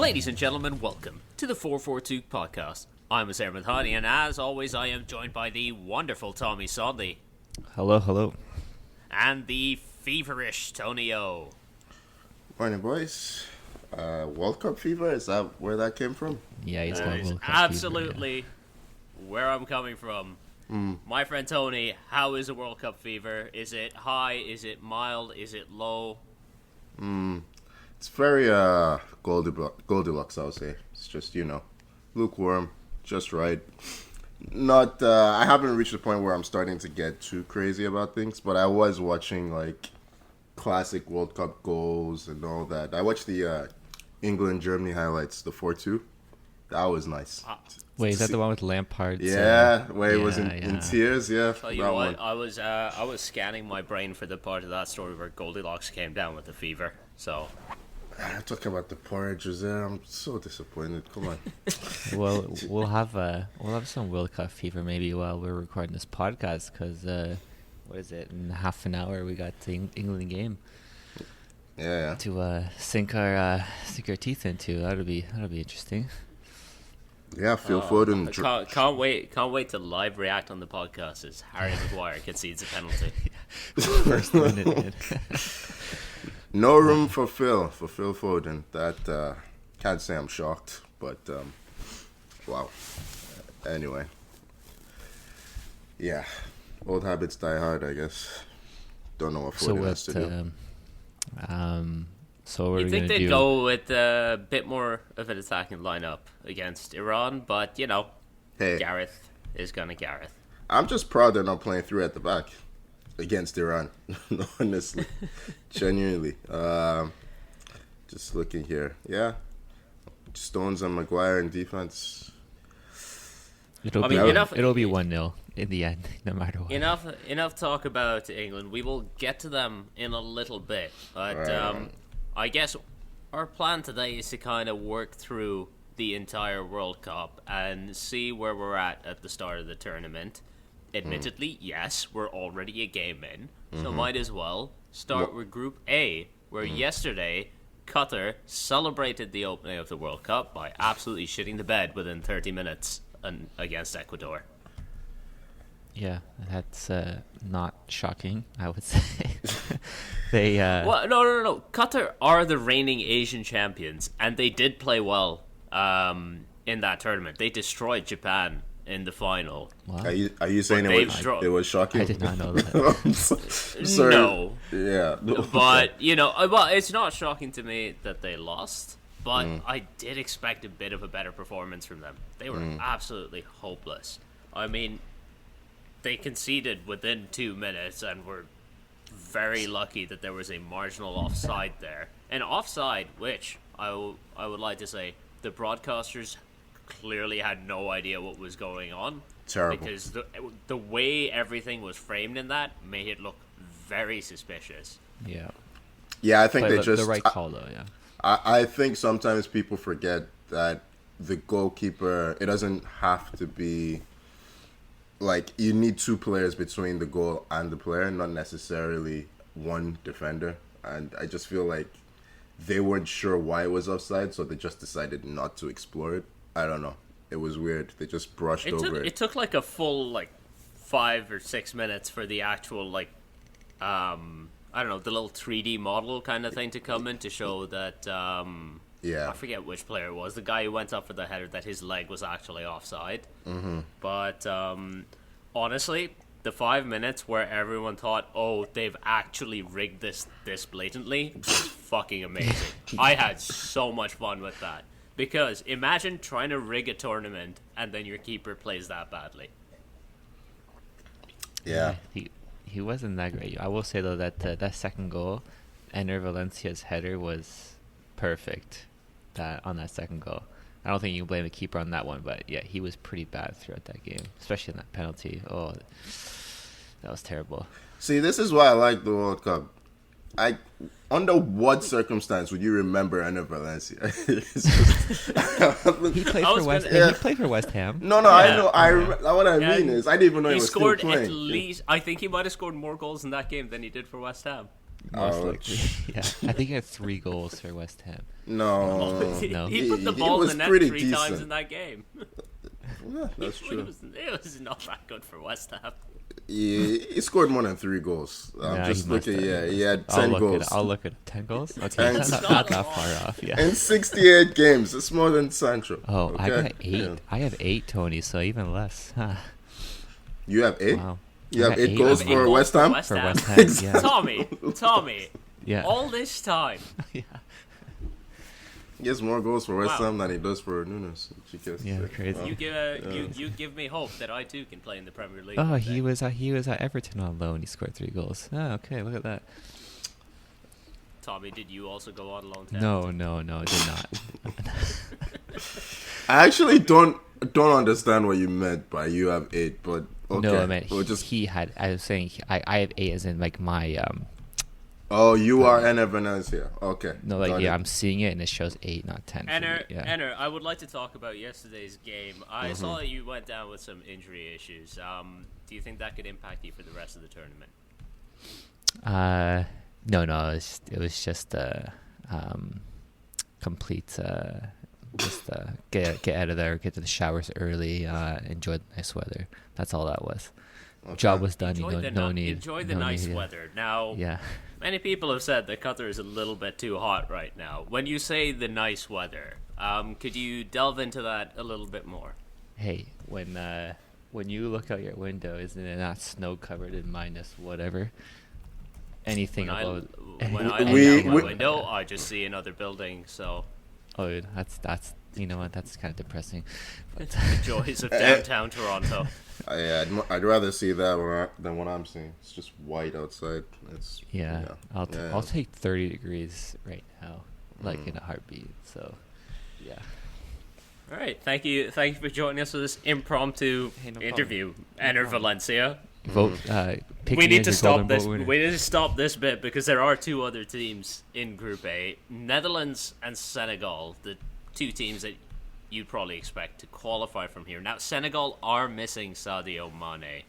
Ladies and gentlemen, welcome to the 442 podcast. I'm Azair Madhani, and as always, I am joined by the wonderful Tommy Sodley. Hello. And the feverish Tony O. Morning, boys. World Cup fever, is that where that came from? Yeah, he's got World Cup absolutely fever, where I'm coming from. My friend Tony, how is the World Cup fever? Is it high? Is it mild? Is it low? It's very Goldilocks, I would say. It's just, lukewarm, just right. Not, I haven't reached the point where I'm starting to get too crazy about things, but I was watching, classic World Cup goals and all that. I watched the England-Germany highlights, the 4-2. That was nice. Wait, is that the one with Lampard? Yeah, where he was in tears, yeah. Tell you what, I was scanning my brain for the part of that story where Goldilocks came down with the fever, so... I'm talking about the porridges there. I'm so disappointed. Come on. Well, we'll have some World Cup fever maybe while we're recording this podcast because what is it? In half an hour we got the England game. Yeah. To sink our teeth into. That'll be interesting. Yeah, Phil Foden. Can't wait to live react on the podcast as Harry Maguire concedes a penalty. First minute. No room for Phil Foden. That can't say I'm shocked, but wow. Anyway, yeah, old habits die hard, I guess. Don't know what Foden has to do. So what you think they'd go with a bit more of an attacking lineup against Iran, but hey, Gareth is gonna Gareth. I'm just proud they're not playing three at the back against Iran. Honestly, genuinely. Just looking here, yeah. Stones and Maguire in defense. It'll be 1-0 in the end, no matter what. Enough talk about England. We will get to them in a little bit, but Right. I guess our plan today is to kind of work through the entire World Cup and see where we're at the start of the tournament. Admittedly, yes, we're already a game in, so might as well start with Group A, where yesterday Qatar celebrated the opening of the World Cup by absolutely shitting the bed within 30 minutes against Ecuador. Yeah, that's not shocking, I would say. They Well, no. Qatar are the reigning Asian champions, and they did play well in that tournament. They destroyed Japan in the final. Wow. Are you saying it was shocking? I did not know that. Sorry. No. Yeah. But, well, it's not shocking to me that they lost, but I did expect a bit of a better performance from them. They were absolutely hopeless. I mean, they conceded within 2 minutes and were very lucky that there was a marginal offside there. An offside, which I would like to say the broadcasters clearly had no idea what was going on. Terrible. Because the way everything was framed in that made it look very suspicious. Yeah. Yeah, I think But the right call, though, yeah. I think sometimes people forget that the goalkeeper, it doesn't have to be... you need two players between the goal and the player, not necessarily one defender. And I just feel like they weren't sure why it was offside, so they just decided not to explore it. I don't know. It was weird. They just brushed over it. It took a full 5 or 6 minutes for the actual I don't know, the little 3D model kind of thing to come in to show that Yeah. I forget which player it was. The guy who went up for the header, that his leg was actually offside. But honestly, the 5 minutes where everyone thought, oh, they've actually rigged this blatantly, was fucking amazing. I had so much fun with that. Because imagine trying to rig a tournament and then your keeper plays that badly. Yeah. He wasn't that great. I will say, though, that that second goal, Enner Valencia's header was perfect on that second goal. I don't think you can blame the keeper on that one, but yeah, he was pretty bad throughout that game, especially in that penalty. Oh, that was terrible. See, this is why I like the World Cup. Under what circumstance would you remember Enner Valencia? He played for West Ham. No, Yeah. I know. What I mean is, I didn't even know he was still scored playing. at least. I think he might have scored more goals in that game than he did for West Ham. Most Ouch. likely. Yeah. I think he had 3 goals for West Ham. No. No. He put the He ball in was the net pretty 3 times decent. in that game. Yeah, that's It true. was not that good for West Ham. He scored more than 3 goals. I'm Yeah, just he must looking. have, Yeah, he he must had have. 10 goals. I'll look at 10 goals. Okay, And- it's It's not that not far off. Yeah. In 68 games, it's more than Sancho. Oh, okay? I got 8. Yeah. I have 8, Tony. So even less. Huh. You have 8? Wow. You I have got 8 goals Eight for goals West Ham? For West Ham. Yeah. Tommy, Yeah. all this time. Yeah. He has more goals for West Wow. Ham than he does for Nunes. Yeah, crazy. You give me hope that I too can play in the Premier League. Oh, one he day. was at Everton on loan. He scored 3 goals. Oh, okay. Look at that. Tommy, did you also go on loan? No, I did not. I actually don't understand what you meant by you have 8, but okay. No, I meant We'll just. he had. I was saying I have 8 as in like my Oh, you are Enner Valencia. Okay. No, like got yeah, it. I'm seeing it and it shows 8, not 10. for me, yeah. Enner, I would like to talk about yesterday's game. I saw that you went down with some injury issues. Do you think that could impact you for the rest of the tournament? No, it was just complete. Just get out of there, get to the showers early, enjoy the nice weather. That's all that was. Okay. Job was done. Enjoy the nice need, weather. Now, Yeah. many people have said that Qatar is a little bit too hot right now. When you say the nice weather, could you delve into that a little bit more? Hey, when you look out your window, isn't it not snow covered in minus whatever? Anything When above. when I We- look out my we- window, I just see another building. So Oh, that's you know what? That's kind of depressing. But the joys of downtown Toronto. I'd rather see that than what I'm seeing. It's just white outside. It's yeah, I'll Yeah. take 30 degrees right now, like in a heartbeat. So, yeah. All right, thank you for joining us for this impromptu Hey, no interview, problem. Enner Valencia. Vote. Pick We me need as to your stop Golden this. Boot winner. We need to stop this bit because there are 2 other teams in Group A: Netherlands and Senegal, the 2 teams that you'd probably expect to qualify from here. Now, Senegal are missing Sadio Mane,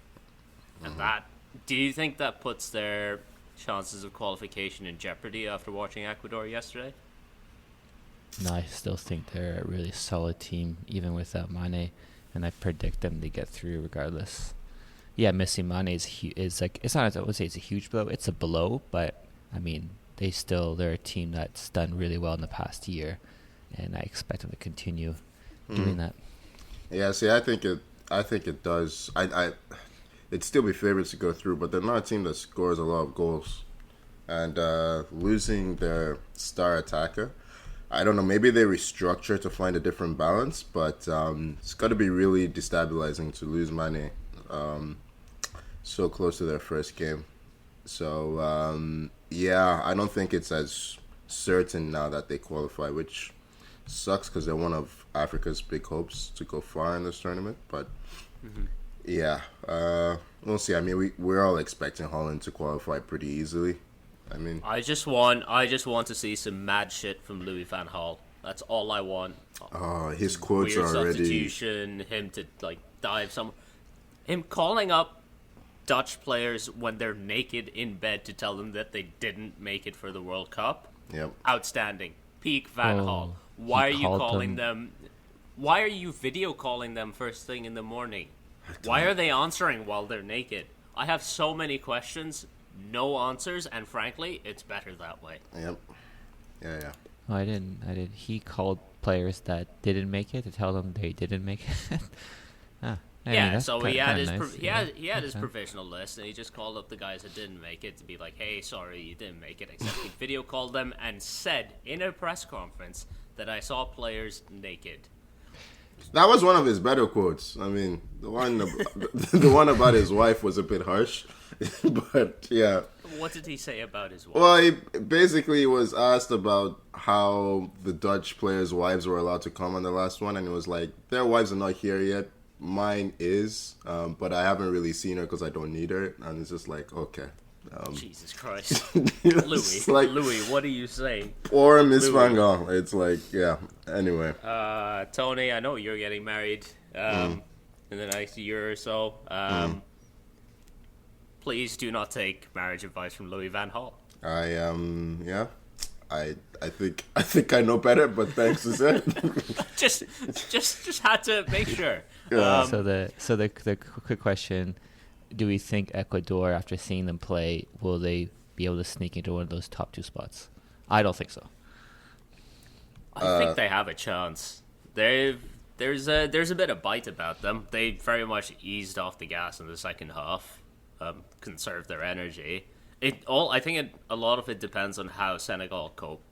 and do you think that puts their chances of qualification in jeopardy after watching Ecuador yesterday? No, I still think they're a really solid team, even without Mane, and I predict them to get through regardless. Yeah, missing Mane is like it's not. I would say it's a huge blow. It's a blow, but I mean they're a team that's done really well in the past year, and I expect them to continue doing that. Yeah, see, I think it does. It'd still be favorites to go through, but they're not a team that scores a lot of goals, and losing their star attacker. I don't know. Maybe they restructure to find a different balance, but it's got to be really destabilizing to lose Mane so close to their first game. So yeah, I don't think it's as certain now that they qualify, which sucks because they're one of Africa's big hopes to go far in this tournament. But yeah, we'll see. I mean, we're all expecting Holland to qualify pretty easily. I mean, I just want to see some mad shit from Louis van Gaal. That's all I want. his quotes Weird are already. substitution, him to dive him calling up Dutch players when they're naked in bed to tell them that they didn't make it for the World Cup. Yep. Outstanding. Peak Van Gaal. Why are you calling them? Why are you video calling them first thing in the morning? Why are they answering while they're naked? I have so many questions, no answers, and frankly, it's better that way. Yep. Yeah. Oh, I didn't. He called players that didn't make it to tell them they didn't make it. I mean, Yeah, that's so he kinda had his nice, he yeah. had his Okay. provisional list, and he just called up the guys that didn't make it to be like, "Hey, sorry, you didn't make it." Except he video called them and said in a press conference that I saw players naked. That was one of his better quotes. I mean, the one about his wife was a bit harsh, but yeah. What did he say about his wife? Well, he basically was asked about how the Dutch players' wives were allowed to come on the last one, and it was like, their wives are not here yet. Mine is, but I haven't really seen her because I don't need her. And it's just like, okay. Jesus Christ, It's like, Louis, what are you saying? or Miss Louis. Van Gaal. It's like, yeah. Anyway. Tony, I know you're getting married in the next year or so. Please do not take marriage advice from Louis van Gaal. Yeah. I think I know better, but thanks to Zed. just had to make sure. Yeah. So the quick question: do we think Ecuador, after seeing them play, will they be able to sneak into one of those top two spots? I don't think so. I think they have a chance. There's a bit of bite about them. They very much eased off the gas in the second half, conserved their energy. I think a lot of it depends on how Senegal cope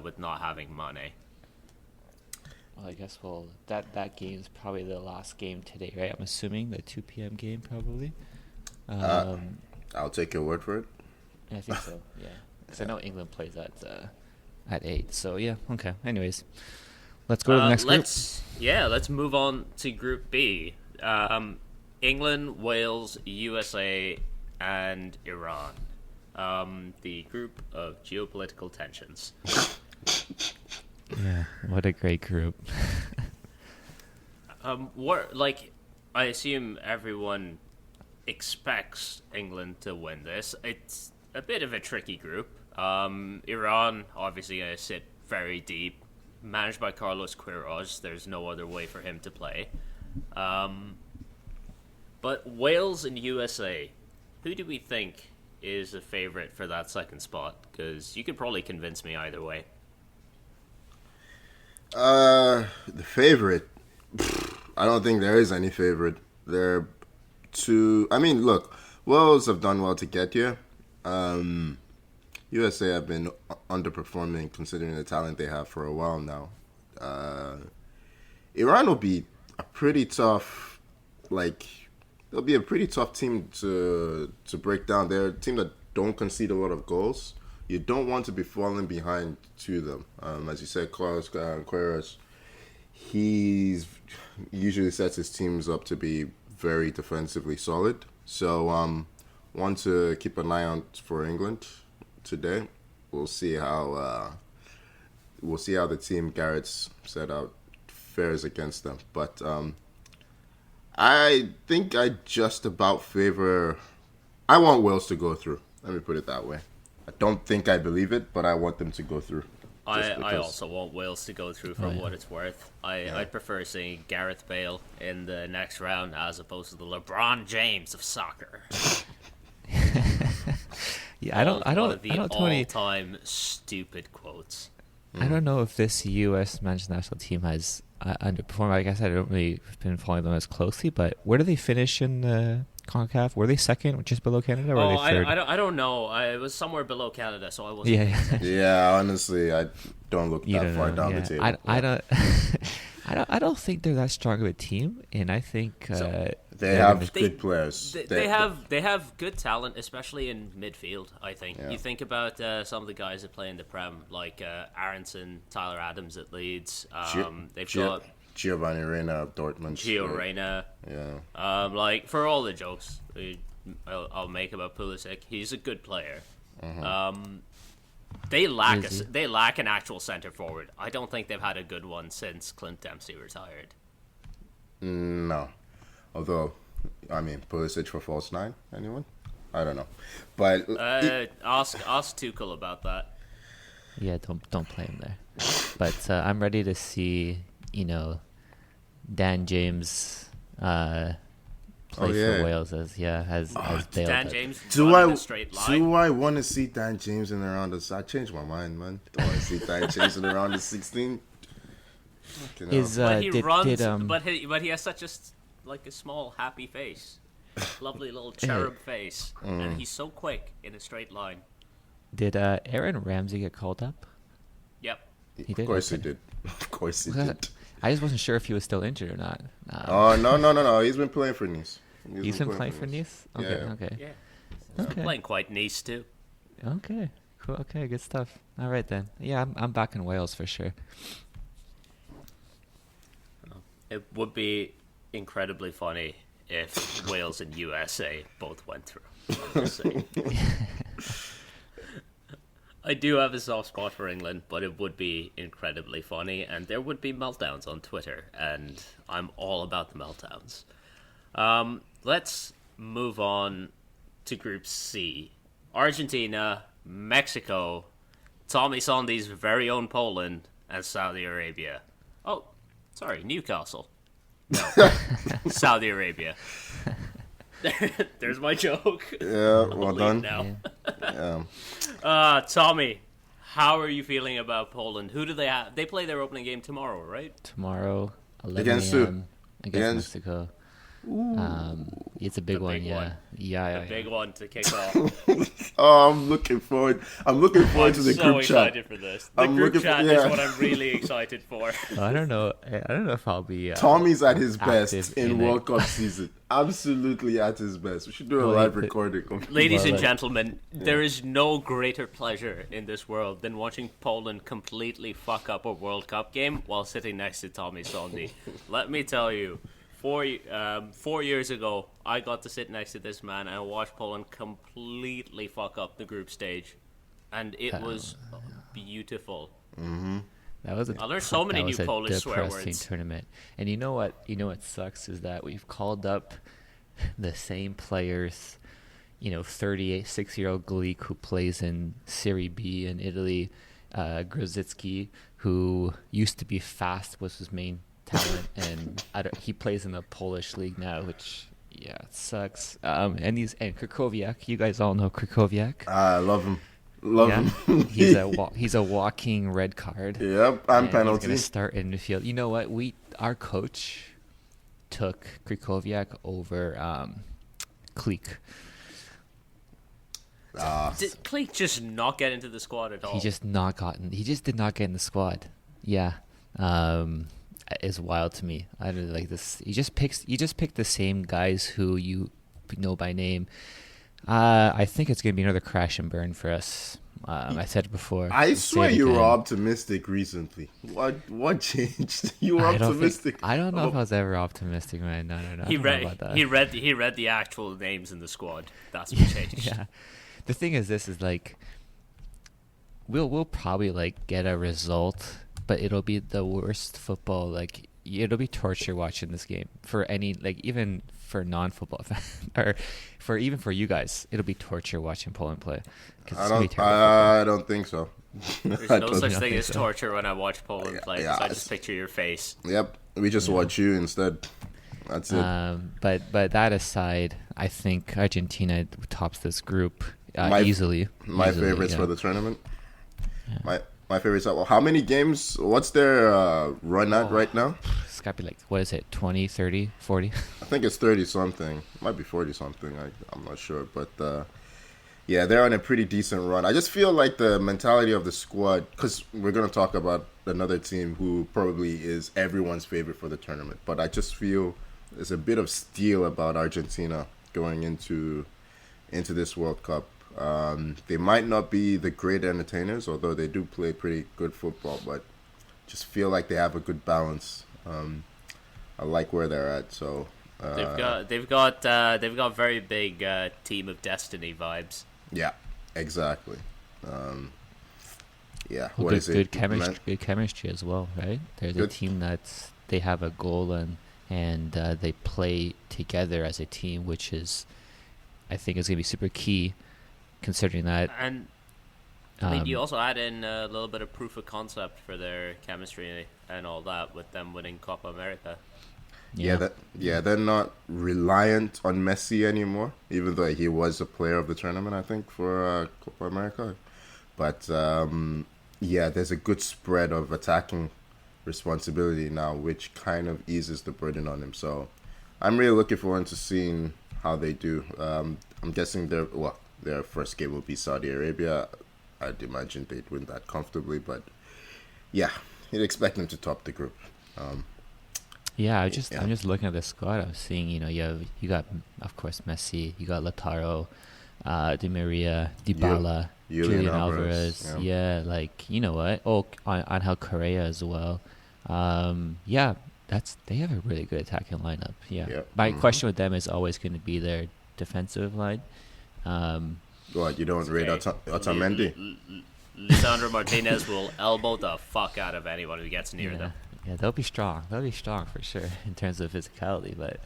with not having money. Well, I guess that game's probably the last game today, right? I'm assuming the 2 p.m. game probably. I'll take your word for it. I think so. Yeah, because I know England plays at 8. So yeah, okay. Anyways, let's go to the next group. Let's move on to Group B. England, Wales, USA, and Iran. The group of geopolitical tensions. Yeah, what a great group. I assume everyone expects England to win this. It's a bit of a tricky group. Iran obviously going to sit very deep, managed by Carlos Queiroz. There's no other way for him to play. But Wales and USA, who do we think is a favorite for that second spot? Because you could probably convince me either way. The favorite. I don't think there is any favorite. They're two. I mean, look, Wales have done well to get here. USA have been underperforming considering the talent they have for a while now. Iran will be a pretty tough, they'll be a pretty tough team to break down. They're a team that don't concede a lot of goals. You don't want to be falling behind to them. As you said, Carlos Queiroz, he usually sets his teams up to be very defensively solid. So, want to keep an eye out for England today. We'll see how the team Garrett's set out fares against them. But I think I just about favor. I want Wales to go through. Let me put it that way. I don't think I believe it, but I want them to go through. I also want Wales to go through for what it's worth. I'd prefer seeing Gareth Bale in the next round as opposed to the LeBron James of soccer. Yeah, I don't all-time stupid quotes. I don't know if this U.S. men's national team has underperformed. I guess I don't really been following them as closely, but where do they finish in the CONCACAF? Were they second, just below Canada, or were they third? I don't know. It was somewhere below Canada, so I wasn't. Yeah, honestly, I don't look that far down the table. I don't think they're that strong of a team, and I think they have good players. They have good talent, especially in midfield. I think you think about some of the guys that play in the Prem, like Aronson, Tyler Adams at Leeds. They've got Giovanni Reina of Dortmund. Gio Reyna. Yeah. For all the jokes I'll make about Pulisic, he's a good player. They lack an actual center forward. I don't think they've had a good one since Clint Dempsey retired. No. Although, I mean, Pulisic for false nine? Anyone? I don't know. But ask Tuchel about that. Yeah, don't play him there. But I'm ready to see, Dan James play for Wales as Bale. Dan James do a straight line. Do I want to see Dan James in the round of? I changed my mind, man. Don't want to see Dan James in the round of 16. But he runs, but he has such a small happy face, lovely little cherub face, and he's so quick in a straight line. Did Aaron Ramsey get called up? Yep. He did. Of course he did. Of course he did. I just wasn't sure if he was still injured or not. No. He's been playing for Nice. He's been playing for Nice? Okay, yeah. okay. Yeah. He's been playing quite Nice, too. Okay, cool. Okay, good stuff. All right, then. Yeah, I'm back in Wales for sure. It would be incredibly funny if Wales and USA both went through. I'm just saying. I do have a soft spot for England, but it would be incredibly funny, and there would be meltdowns on Twitter, and I'm all about the meltdowns. Let's move on to Group C. Argentina, Mexico, Tommy Sondy's very own Poland, and Saudi Arabia. Oh, sorry, Newcastle. No, Saudi Arabia. There's my joke. Yeah, well done. Now. Yeah. Tommy, how are you feeling about Poland? Who do they have? They play their opening game tomorrow, right? Tomorrow, 11 Against a.m. who? against Mexico. It's a big one, yeah. The big one to kick off. Oh, I'm looking forward. I'm looking forward to the group chat. I'm so excited for this. The group chat is what I'm really excited for. I don't know if I'll be. Tommy's at his best in it. World Cup season. Absolutely at his best. We should do a live recording. Ladies and gentlemen, there is no greater pleasure in this world than watching Poland completely fuck up a World Cup game while sitting next to Tommy Sondy. Let me tell you. 4 years ago, I got to sit next to this man and watch Poland completely fuck up the group stage, and it was beautiful. Mm-hmm. That was I learned so many new Polish swear depressing words. tournament. And you know what? What sucks is that we've called up the same players. 36-year-old Glik who plays in Serie B in Italy, Grozicki, who used to be fast, was his main talent, and he plays in the Polish league now, which it sucks. And Krychowiak, you guys all know Krychowiak. I love him. Him. He's a walking red card. Yep, and penalty. He's gonna start in midfield. You know what? Our coach took Krychowiak over Klik. Did Klik just not get into the squad at all? He just did not get in the squad. Yeah. Is wild to me. I don't like this. You just pick the same guys who you know by name. I think it's gonna be another crash and burn for us. I said it before. I swear you were optimistic recently. What changed? You were optimistic. I don't know if I was ever optimistic, man. No. He read the actual names in the squad. That's what changed. Yeah. The thing is, we'll probably get a result, but it'll be the worst football. It'll be torture watching this game for any, even for non-football fans, or even for you guys. It'll be torture watching Poland play. I don't think so. There's no such thing as torture when I watch Poland play. Yeah, I just picture your face. Yep, we just watch you instead. That's it. But that aside, I think Argentina tops this group easily. My favorites for the tournament. Yeah. My favorites are, how many games? What's their run at right now? It's got to be what is it, 20, 30, 40? I think it's 30-something. Might be 40-something. I'm not sure. But, they're on a pretty decent run. I just feel like the mentality of the squad, because we're going to talk about another team who probably is everyone's favorite for the tournament. But I just feel there's a bit of steel about Argentina going into this World Cup. They might not be the great entertainers, although they do play pretty good football, but just feel like they have a good balance. I like where they're at. So they've got very big team of destiny vibes. Yeah, exactly. What is it? Good chemistry as well, right? They're the team they have a goal and they play together as a team, which is, I think, is going to be super key. Considering that, and you also add in a little bit of proof of concept for their chemistry and all that with them winning Copa America. They're not reliant on Messi anymore, even though he was a player of the tournament, I think, for Copa America. But there's a good spread of attacking responsibility now, which kind of eases the burden on him. So I'm really looking forward to seeing how they do. I'm guessing their first game will be Saudi Arabia. I'd imagine they'd win that comfortably, but you'd expect them to top the group. I'm just looking at the squad. I'm seeing, you got, of course, Messi, you got Lautaro, Di Maria, Dybala, Julian Alvarez. You know what? Oh, Angel Correa as well. They have a really good attacking lineup. Yeah. My question with them is always going to be their defensive line. You don't rate Otamendi? Lisandro Martinez will elbow the fuck out of anyone who gets near them. Yeah, they'll be strong. They'll be strong for sure in terms of physicality, but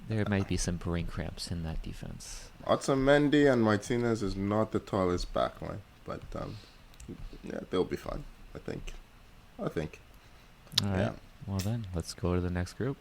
there might be some brain cramps in that defense. Otamendi and Martinez is not the tallest backline, but yeah, they'll be fine. I think. All right. Yeah. Well then, let's go to the next group.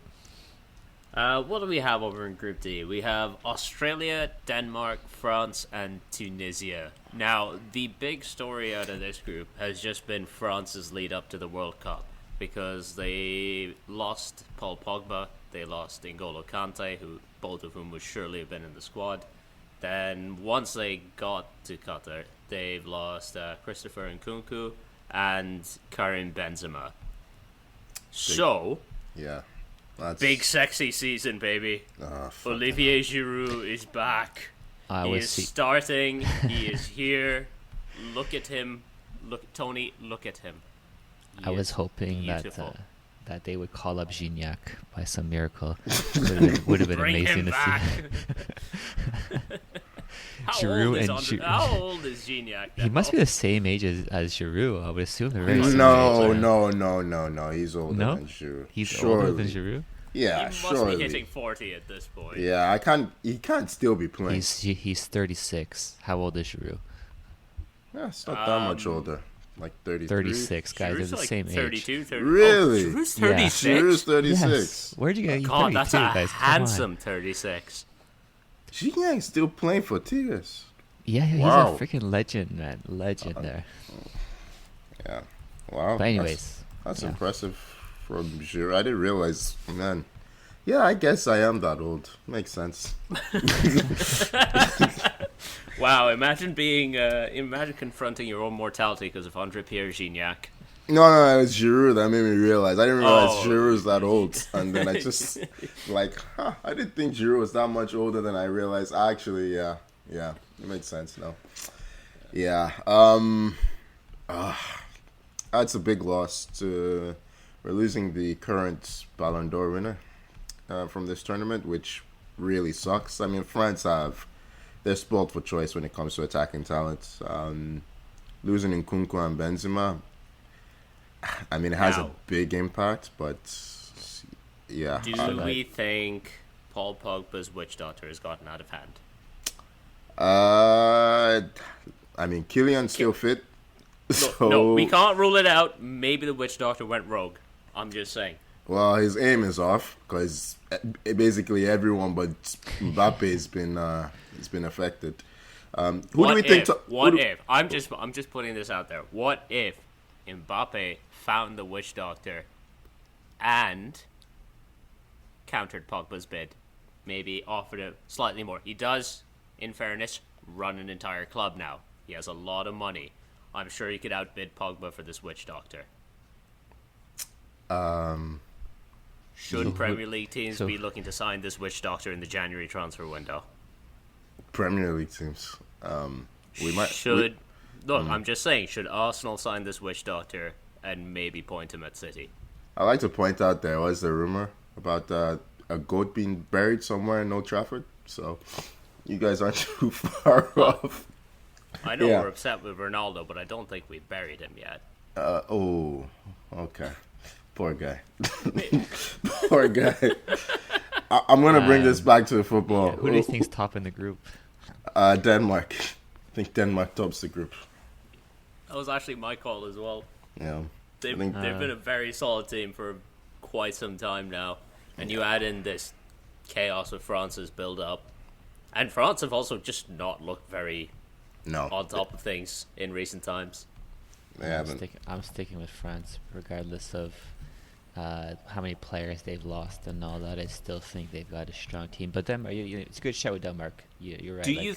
What do we have over in Group D? We have Australia, Denmark, France, and Tunisia. Now, the big story out of this group has just been France's lead up to the World Cup, because they lost Paul Pogba, they lost N'Golo Kante, both of whom would surely have been in the squad. Then once they got to Qatar, they've lost Christopher Nkunku and Karim Benzema. So, Yeah. big sexy season, baby. Olivier Giroud is back. He is starting. He is here. Look at him. Tony, look at him. I was hoping beautiful. that they would call up Gignac by some miracle. Would have been Bring amazing him to back. see. How old is Gignac now? He must be the same age as Giroud. I would assume they're very similar No, age. no. He's older than Giroud. He's older than Giroud? Yeah, He surely. must be hitting 40 at this point. Yeah, he can't still be playing. He's 36. How old is Giroud? Yeah, it's not that much older. Like 33. 36, guys. They're Giroud's the like same 32, age. 30. Really? Oh, Giroud's Yeah. 36? Giroud's 36. Yes. Where'd you get? God, that's a guys. Come on. handsome 36. Gignac still playing for Tigres. Yeah, he's Wow. a freaking legend, man. Legend there. Yeah. Wow. But anyways, That's yeah. impressive from Giroud. I didn't realize, man. Yeah, I guess I am that old. Makes sense. Wow, imagine confronting your own mortality because of Andre Pierre Gignac. No, it was Giroud that made me realize. I didn't realize Oh. Giroud was that old. And then I just, I didn't think Giroud was that much older than I realized. Actually, yeah, it makes sense now. Yeah, that's a big loss. We're losing the current Ballon d'Or winner from this tournament, which really sucks. I mean, they're spoiled for choice when it comes to attacking talent. Losing Nkunku and Benzema, I mean, it has a big impact, but yeah. Do we think Paul Pogba's witch doctor has gotten out of hand? I mean, Kylian's still fit. No, we can't rule it out. Maybe the witch doctor went rogue. I'm just saying. Well, his aim is off because basically everyone but Mbappe has been affected. Who do we think? What if? I'm just putting this out there. What if Mbappe found the witch doctor and countered Pogba's bid? Maybe offered him slightly more. He does, in fairness, run an entire club now. He has a lot of money. I'm sure he could outbid Pogba for this witch doctor. Should Premier League teams be looking to sign this witch doctor in the January transfer window? Premier League teams. We might. I'm just saying, should Arsenal sign this witch doctor and maybe point him at City? I like to point out there was a rumor about a goat being buried somewhere in Old Trafford. So you guys aren't too far off. I know we're upset with Ronaldo, but I don't think we've buried him yet. Okay. Poor guy. Poor guy. I'm going to bring this back to the football. Who do you think's top in the group? Denmark. I think Denmark tops the group. That was actually my call as well. Yeah. They've been a very solid team for quite some time now. And you add in this chaos of France's build-up. And France have also just not looked very on top of things in recent times. I'm sticking with France, regardless of how many players they've lost and all that. I still think they've got a strong team. But Denmark, it's a good shout with Denmark. You're right. Do you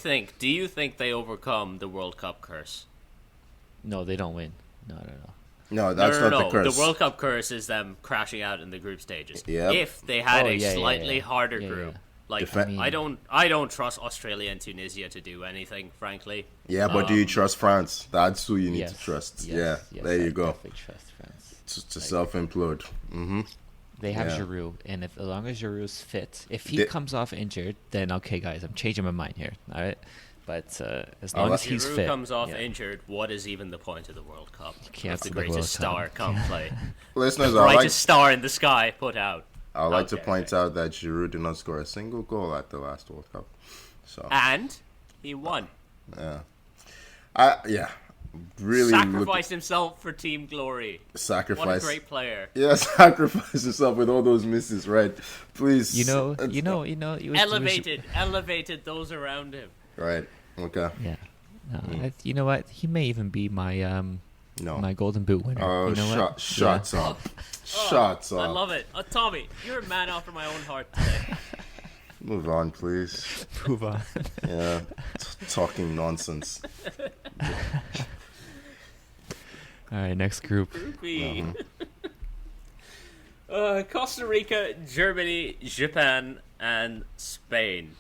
think they overcome the World Cup curse? No, they don't win. No. No, that's not the curse. The World Cup curse is them crashing out in the group stages. Yep. If they had a slightly harder group. Yeah. Like, I don't trust Australia and Tunisia to do anything, frankly. Yeah, but do you trust France? That's who you need to trust. Yes, there you go. Definitely trust France. To self-implode. Mm-hmm. They have Giroud, and as long as Giroud's fit, if he comes off injured, then okay, guys, I'm changing my mind here. All right, but as long as he's Giroud fit, comes off injured, what is even the point of the World Cup? Cancel the the greatest World star Cup. come play. Listeners, The brightest star in the sky put out. I'd like to point out that Giroud did not score a single goal at the last World Cup. So And he won. yeah, really Sacrificed himself for team glory. sacrifice. What a great player. Yeah, sacrifice himself with all those misses, right? Please. You know. Elevated those around him. Right. Okay. Yeah. No, you know what? He may even be my No. my Golden Boot winner. Oh, you know what? shots up. Shots I up. love it. Tommy, you're a man after my own heart today. Move on, please. Move on. Yeah. Talking nonsense. All right, next group. Group E. Costa Rica, Germany, Japan, and Spain.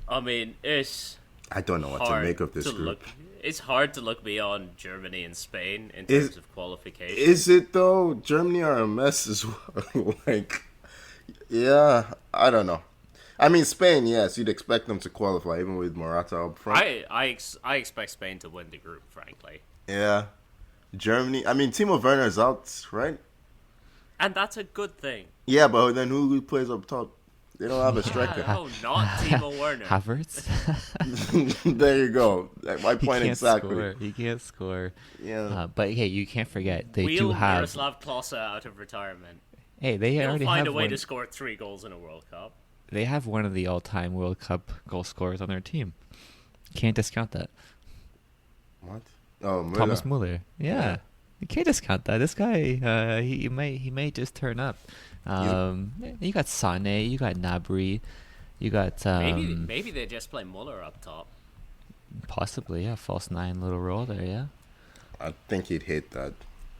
I mean, it's I don't know what to hard make of this to group. It's hard to look beyond Germany and Spain in terms of qualification. Is it though? Germany are a mess as well. Like, yeah, I don't know. I mean, Spain, yes, you'd expect them to qualify even with Morata up front. I expect Spain to win the group, frankly. Yeah. Germany, I mean, Timo Werner's out, right? And that's a good thing. Yeah, but then who plays up top? They don't have a striker. No, not Timo Werner. Havertz. There you go. Like, my He point can't exactly. score. He can't score. Yeah. But hey, you can't forget they Wheel do have. Miroslav Klose out of retirement. Hey, they They'll already find have a way one. to score 3 goals in a World Cup. They have one of the all-time World Cup goal scorers on their team. Can't discount that. What? Oh, Müller. Thomas Muller. Yeah. Yeah. You can't discount that. This guy, he may just turn up. You got Sané, you got Gnabry, you got Maybe they just play Muller up top. possibly false 9 little role there. Yeah. I think he'd hit that.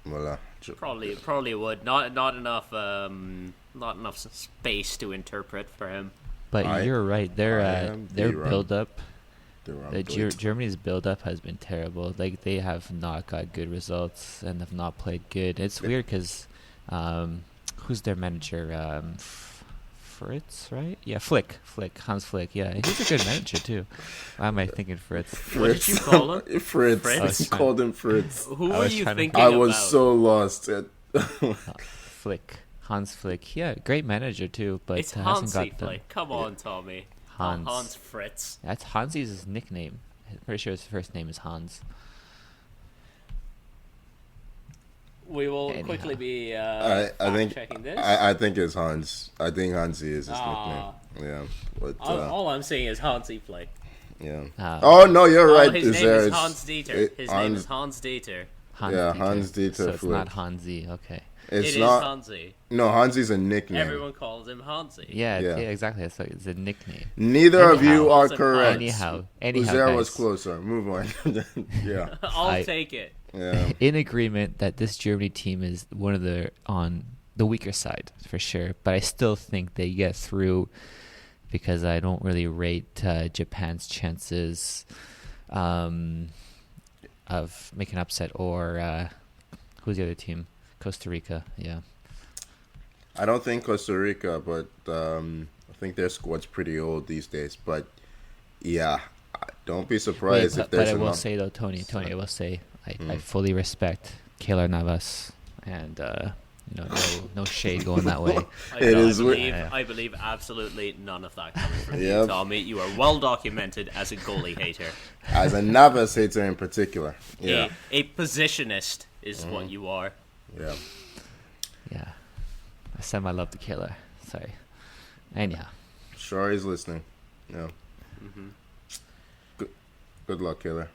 Müller. Probably would. Not enough space to interpret for him. But you're right. Their wrong. build up. The Germany's build-up has been terrible. Like, they have not got good results and have not played good. It's weird because who's their manager? Fritz, right? Yeah, Flick, Hans Flick. Yeah, he's a good manager too. Why am I thinking Fritz? What did you call him? Fritz. Fritz? You called him Fritz. Who I were was you trying to- thinking I about? was so lost. Flick, Hans Flick. Yeah, great manager too, but It's hasn't Hansi got the Flick. Come on, Tommy. Hans. Hans Fritz. That's Hansi's his nickname. I'm pretty sure his first name is Hans. We will Anyhow. quickly be I think checking this. I think it's Hans. I think Hansi is his Ah. nickname. Yeah. But, all I'm seeing is Hansi Flick. yeah. Ah. Oh no, you're right. His name there is is- Hans Dieter. it- His Hans- name is Hans Dieter. Hans Yeah, Dieter. Hans Dieter So it's Flick. not Hansi. Okay. It's It is not. Hansi. No, Hansi's a nickname. Everyone calls him Hansi. Yeah, Yeah. exactly. It's a nickname. Neither of you Anyhow. are Wasn't correct. Anyhow, Uzair was guys. closer. Move on. Yeah. I'll take it. Yeah. In agreement that this Germany team is one of the on the weaker side for sure, but I still think they get through because I don't really rate Japan's chances of making upset or who's the other team? Costa Rica. Yeah. I don't think Costa Rica, but I think their squad's pretty old these days. But yeah, don't be surprised if but there's I will enough. say though, Tony, I will say I fully respect Keylor Navas and no shade going that way. I believe absolutely none of that coming from you, Yep. Tommy. You are well documented as a goalie hater. As a Navas hater in particular. Yeah. A positionist is what you are. Yeah. Yeah. I send my love to Keylor. Sorry. Anyhow. Sure he's listening. Yeah. Good luck, Killer.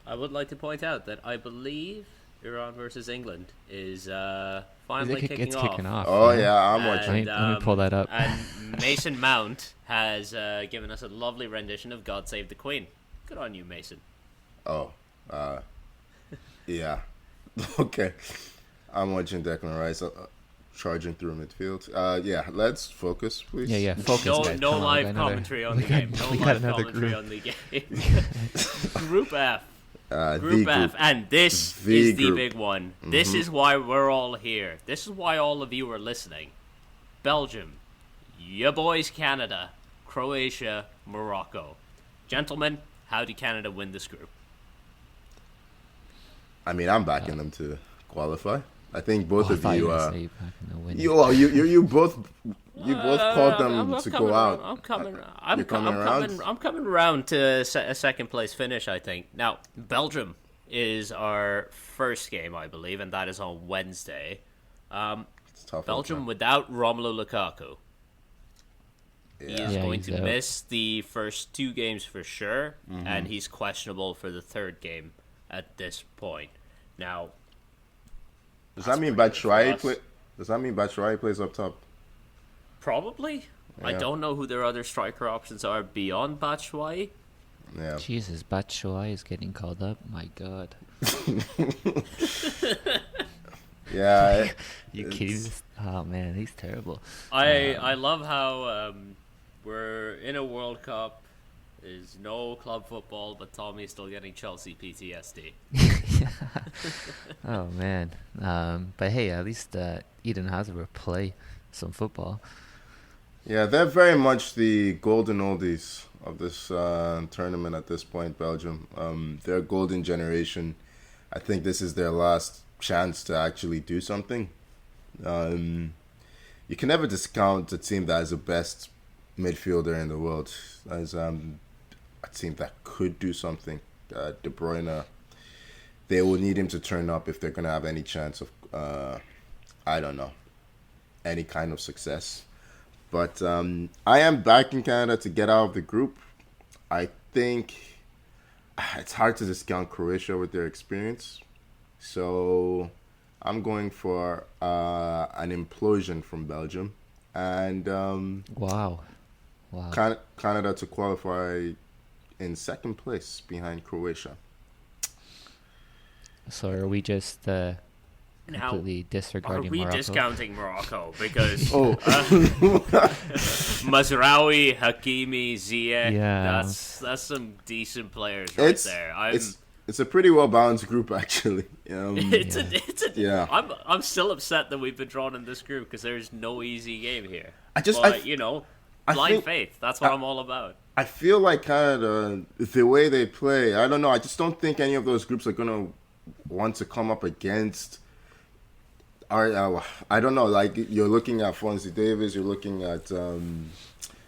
I would like to point out that I believe Iran versus England is finally It's kicking off. Oh yeah, I'm watching. Let me pull that up. And Mason Mount has given us a lovely rendition of "God Save the Queen." Good on you, Mason. Oh, yeah. Okay, I'm watching Declan Rice charging through midfield. Yeah, let's focus, please. Yeah. Focus, guys. No Come on, live we got another- commentary on we the got- game. No we got live another commentary group. on the game. Group F. The Group F, and this The is the group. big one. This is why we're all here. This is why all of you are listening. Belgium, your boys Canada, Croatia, Morocco. Gentlemen, how did Canada win this group? I mean, I'm backing them to qualify. I think both I of thought you. were gonna say you're not gonna win. You both You both called them to go out. I'm coming. around? I'm coming around to a second place finish. I think. Now Belgium is our first game, I believe, and that is on Wednesday. It's tough. Belgium without Romelu Lukaku. He is going to miss the first 2 games for sure, and he's questionable for the 3rd game at this point. Now, does that mean Batshuayi plays up top? Probably. Yeah. I don't know who their other striker options are beyond Batshuayi. Yeah. Jesus, Batshuayi is getting called up. My God. Yeah. You kidding? Oh man, he's terrible. I love how we're in a World Cup. There's no club football, but Tommy's still getting Chelsea PTSD. Oh man. But hey, at least Eden Hazard will play some football. Yeah, they're very much the golden oldies of this tournament at this point, Belgium. They're a golden generation. I think this is their last chance to actually do something. You can never discount a team that has the best midfielder in the world as a team that could do something. De Bruyne, they will need him to turn up if they're going to have any chance of, any kind of success. But I am backing Canada to get out of the group. I think it's hard to discount Croatia with their experience. So I'm going for an implosion from Belgium. And Wow. Canada to qualify in 2nd place behind Croatia. So are we just completely disregarding Morocco? Are we discounting Morocco? Because Mazraoui, Hakimi, Ziyech, that's some decent players there. It's a pretty well balanced group, actually. I'm still upset that we've been drawn in this group because there's no easy game here. Blind faith. That's what I'm all about. I feel like Canada, the way they play, I don't know. I just don't think any of those groups are gonna want to come up against. I don't know. Like, you're looking at Fonzie Davis, you're looking at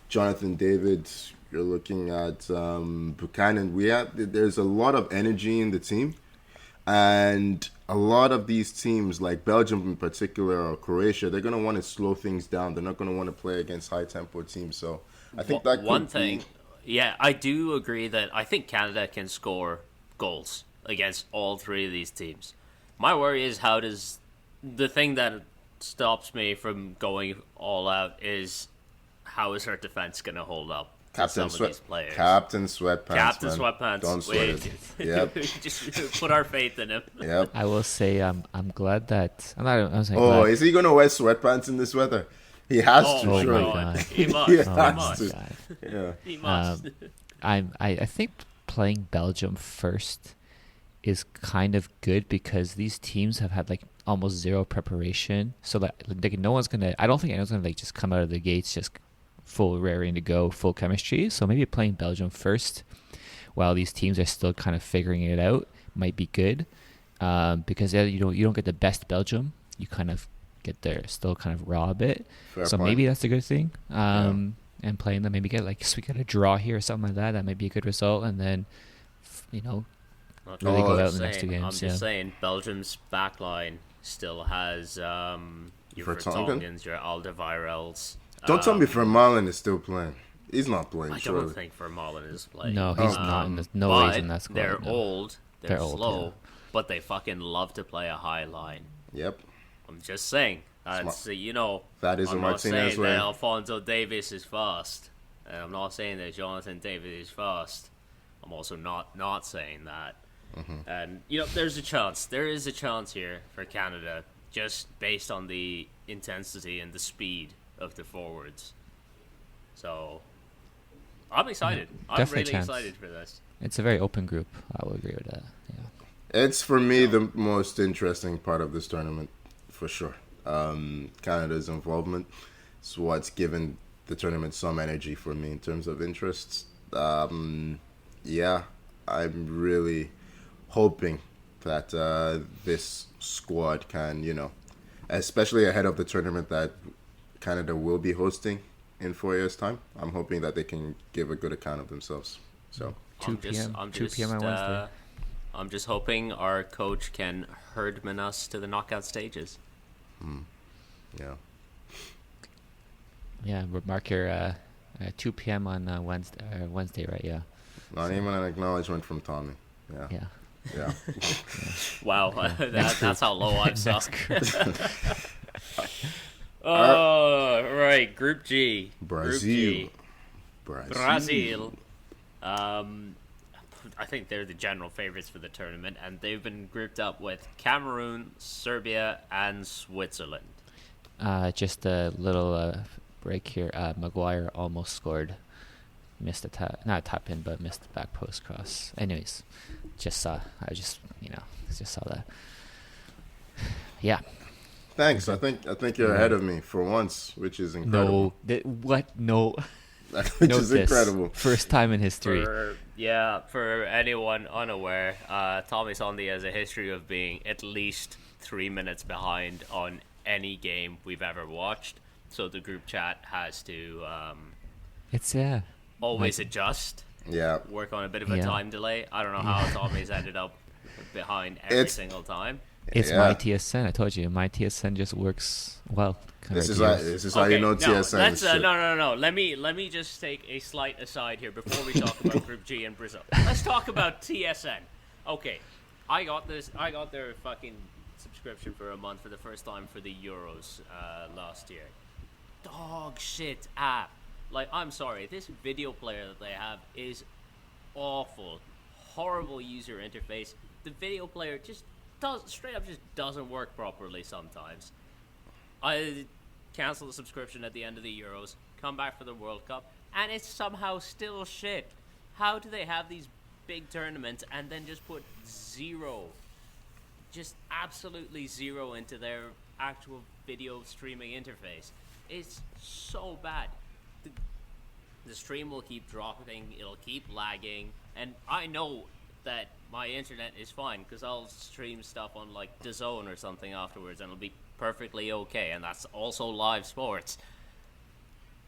Jonathan David, you're looking at Buchanan. There's a lot of energy in the team, and a lot of these teams, like Belgium in particular or Croatia, they're gonna want to slow things down. They're not gonna want to play against high tempo teams. So I think that one thing. Yeah, I do agree that I think Canada can score goals against all 3 of these teams. My worry is the thing that stops me from going all out is how is our defense going to hold up to some of these players. Captain Sweatpants. Don't sweat it. Yep. Just put our faith in him. Yep. I will say I'm glad that is he going to wear sweatpants in this weather? He has to, surely. God. He must. He must. Yeah. He must. I think playing Belgium first is kind of good because these teams have had like almost zero preparation. So that no one's gonna. I don't think anyone's gonna like just come out of the gates just full raring to go, full chemistry. So maybe playing Belgium first, while these teams are still kind of figuring it out, might be good. Because you don't get the best Belgium. You kind of get there still kind of raw a bit. Fair point. Maybe that's a good thing. And playing them, maybe get we get a draw here or something like that. That might be a good result, and then really go out in the next 2 games. I'm just saying, Belgium's backline still has your Vertonghen's, your Alderweirels. Don't tell me Vermaelen is still playing. He's not playing. I don't think Vermaelen is playing. No, he's not. He's in that squad. They're old. They're slow, but they fucking love to play a high line. Yep. I'm just saying. That is I'm not saying that Alphonso Davies is fast. I'm not saying that Jonathan David is fast. I'm also not saying that. Mm-hmm. And there's a chance. There is a chance here for Canada, just based on the intensity and the speed of the forwards. So I'm excited. I'm really excited for this. It's a very open group. I will agree with that. Yeah. It's for me the most interesting part of this tournament, for sure. Canada's involvement is what's given the tournament some energy for me in terms of interests. I'm really hoping that this squad can, especially ahead of the tournament that Canada will be hosting in 4 years' time. I'm hoping that they can give a good account of themselves. So 2 p.m. 2 p.m. on Wednesday. I'm just hoping our coach can herdman us to the knockout stages. yeah, Yeah, mark your 2 p.m. on Wednesday, right? Yeah. not even an acknowledgement from Tommy. Yeah. Yeah. Wow, that's how low I'm sunk. Right, Group G. Brazil. Brazil. I think they're the general favorites for the tournament, and they've been grouped up with Cameroon, Serbia, and Switzerland. Just a little break here. Maguire almost scored. Missed not a tap in, but missed the back post cross. Anyways, just saw that. Yeah. Thanks. I think you're ahead of me for once, which is incredible. No. Which is incredible. First time in history. For anyone unaware, Tommy Sunday has a history of being at least 3 minutes behind on any game we've ever watched. So the group chat has to always adjust. Yeah. Work on a bit of a time delay. I don't know how Tommy's ended up behind every single time. It's my TSN. I told you, my TSN just works well. This is how you know TSN. No. Let me just take a slight aside here before we talk about Group G and Brazil. Let's talk about TSN. Okay, I got their fucking subscription for a month for the first time for the Euros last year. Dog shit app. Like, I'm sorry, this video player that they have is awful. Horrible user interface. The video player just doesn't work properly sometimes. I canceled the subscription at the end of the Euros, come back for the World Cup, and it's somehow still shit. How do they have these big tournaments and then just put absolutely zero into their actual video streaming interface? It's so bad. The stream will keep dropping, it'll keep lagging, and I know that my internet is fine because I'll stream stuff on like DAZN or something afterwards and it'll be perfectly okay, and that's also live sports.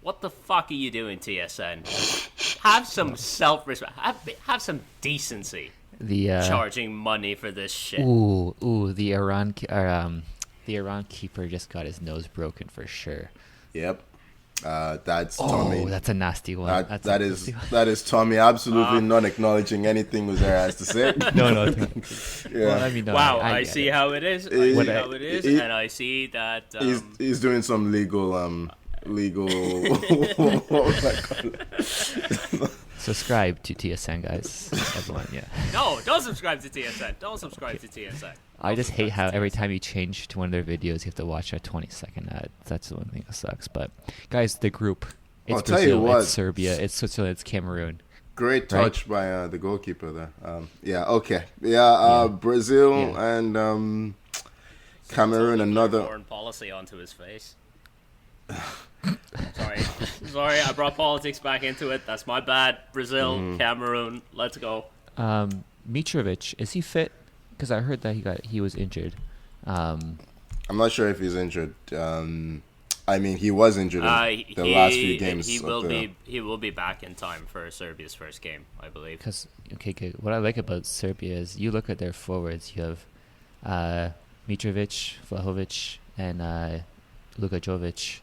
What the fuck are you doing, TSN? Have some self-respect. Have some decency. Charging money for this shit. The Iran keeper just got his nose broken for sure. Yep. That's Tommy. That's a nasty one. That is Tommy absolutely not acknowledging anything Uzair has to say. No. Yeah. Well, I mean, no, wow, I see how it is. And I see that he's doing some legal. What was that called? Subscribe to TSN, guys. Everyone, yeah. No, don't subscribe to TSN. Don't subscribe to TSN. I just hate how every time you change to one of their videos, you have to watch a 20-second ad. That's the one thing that sucks. But, guys, the group. It's Brazil, it's Serbia, it's Switzerland, it's Cameroon. Great touch by the goalkeeper there. Brazil and Cameroon, another... foreign policy onto his face. Sorry, I brought politics back into it. That's my bad. Brazil, Cameroon, let's go. Mitrovic, is he fit? Because I heard that he was injured. I'm not sure if he's injured. I mean, he was injured in the last few games. He will be back in time for Serbia's first game, I believe. Because what I like about Serbia is you look at their forwards. You have Mitrovic, Vlahovic, and Luka Jovic.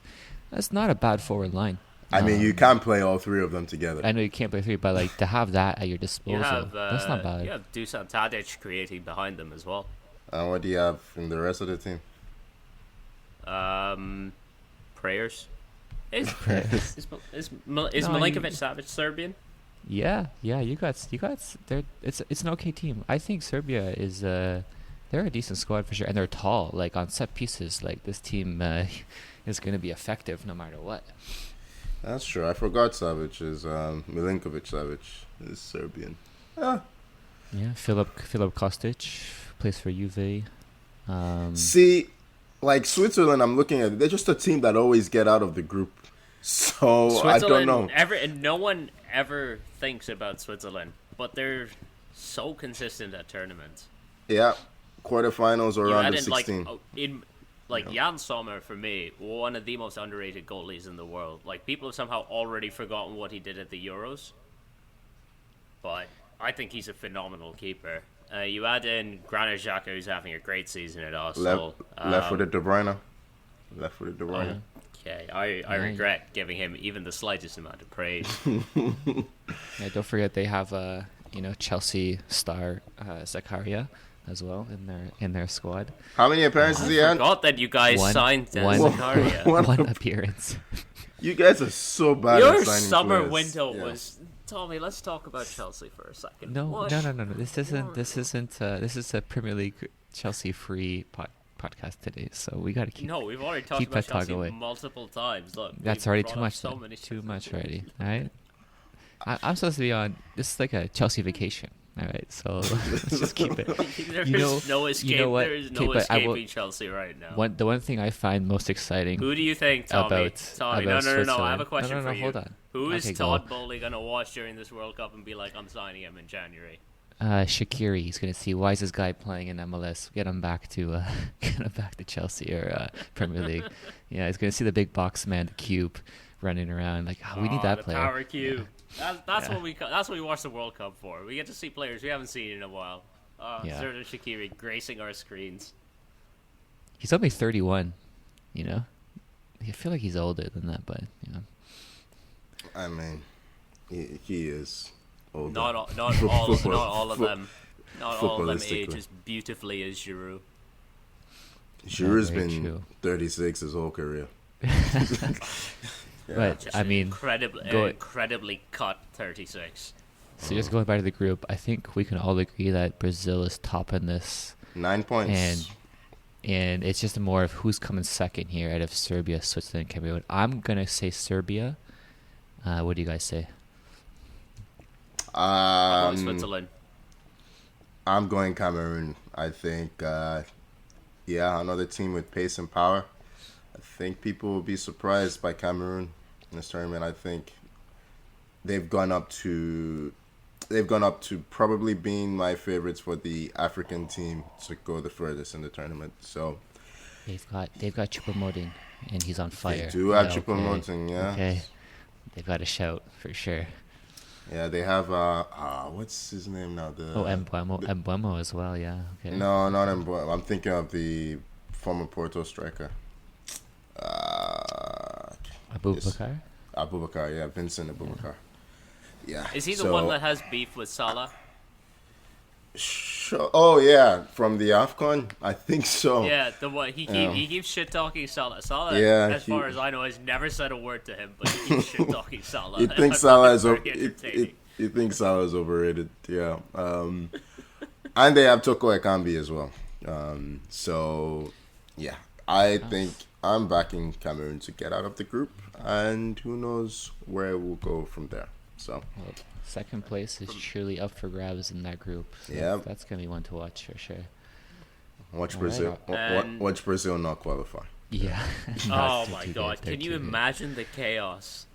That's not a bad forward line. I mean, you can't play all three of them together. I know you can't play three, but like to have that at your disposal, that's not bad. You have Dusan Tadic creating behind them as well. And what do you have in the rest of the team? Prayers. Is Milinkovic Savic Serbian? Yeah. You got. It's an okay team. I think Serbia is. They're a decent squad for sure, and they're tall. Like on set pieces, like this team is going to be effective no matter what. That's true. I forgot Savic is Milinkovic Savic is Serbian. Yeah, Filip Kostic plays for Juve. See, like Switzerland, I'm looking at it. They're just a team that always get out of the group. So I don't know. No one ever thinks about Switzerland, but they're so consistent at tournaments. Yeah, quarterfinals or round of 16. like Jan Sommer, for me, one of the most underrated goalies in the world. Like, people have somehow already forgotten what he did at the Euros. But I think he's a phenomenal keeper. You add in Granit Xhaka, who's having a great season at Arsenal. Left-footed De Bruyne. Left-footed De Bruyne. Okay, I regret giving him even the slightest amount of praise. Yeah, don't forget they have Chelsea star Zakaria as well in their squad. How many appearances he I had? forgot that you guys signed Zakaria. One appearance. You guys are so bad Your at signing summer players. window Yeah. was... Tommy, let's talk about Chelsea for a second. No. This isn't. This is a Premier League Chelsea free podcast today, so we got to keep. No, we've already talked keep about that talk Chelsea away. multiple times. Look, That's we've already brought too up much. So then. many Too things. much already. All right. I'm supposed to be on. This is like a Chelsea vacation. All right, so let's just keep it. There's no escape. what? There is no Okay, but I will- escaping Chelsea right now. The one thing I find most exciting Who do you think, Tommy? about Tommy, about no. I have a Switzerland- question no, for you. Hold on. Who is Okay, Todd go. Bowley gonna watch during this World Cup and be like, I'm signing him in January? Shaqiri. He's gonna see why is this guy playing in MLS. Get him back to Chelsea or Premier League. Yeah, he's gonna see the big box man, the cube, running around like we need that the player. Power cube. Yeah. That's what we watch the World Cup for. We get to see players we haven't seen in a while. Yeah. Sergio Shaqiri gracing our screens. He's only 31. You know, I feel like he's older than that, but you know. I mean, he is older. Not all of them. Not all of them Footballistically. age as beautifully as Giroud. Giroud's very been true. 36 his whole career. But Just I mean, incredibly cut 36. so just going back to the group, I think we can all agree that Brazil is top in this, 9 points. and it's just more of who's coming second here out of Serbia, Switzerland, and Cameroon. I'm gonna say Serbia. What do you guys say? I'm going Switzerland. I'm going Cameroon. I think, another team with pace and power. I think people will be surprised by Cameroon in this tournament. I think they've gone up to probably being my favorites for the African team to go the furthest in the tournament. So They've got Choupo-Moting, and he's on fire. they do have Yeah, Choupo-Moting, yeah. Okay, they've got a shout for sure. Yeah, they have what's his name now? Mbuemo as well. Yeah. Okay. No, not Mbuemo. I'm thinking of the former Porto striker. Abubakar. Abubakar, yeah, Vincent Abubakar. Yeah. Is he the one that has beef with Salah? Sure. Oh yeah, from the AFCON, I think so. Yeah, the one he keeps shit talking Salah. Salah, Yeah, as far as I know, has never said a word to him, but he keeps shit talking Salah. You And think I Salah find is it very entertaining. you think Salah is overrated? Yeah. And they have Toko Ekambi as well. So yeah, I think I'm backing Cameroon to get out of the group, and who knows where we'll go from there. So Well, second place is surely up for grabs in that group. So Yep. that's gonna be one to watch for sure. watch All Brazil. And- Watch Brazil not qualify. Yeah. Oh Not my too god, good. They're can you too good. imagine the chaos?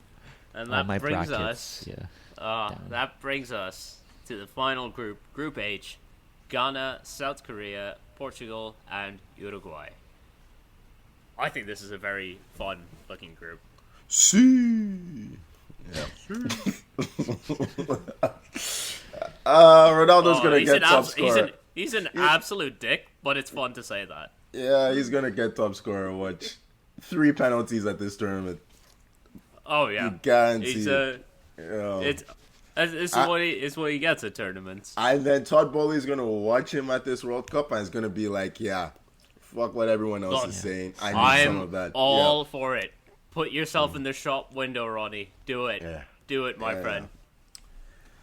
And Oh, that my brings brackets, us yeah. down. that brings us to the final group, Group H. Ghana, South Korea, Portugal, and Uruguay. I think this is a very fun looking group. See. Yeah. Ronaldo's gonna he's get an top scorer. He's an absolute dick, but it's fun to say that. Yeah, he's gonna get top scorer. Watch 3 penalties at this tournament. Oh yeah, Guaranteed. he's it's what he gets at tournaments. And then Todd Bowley's gonna watch him at this World Cup and he's gonna be like, "Yeah, fuck what everyone else is saying. I need some I'm of that." all for it. Put yourself in the shop window, Ronnie. Do it. Yeah. Do it, my Yeah. friend.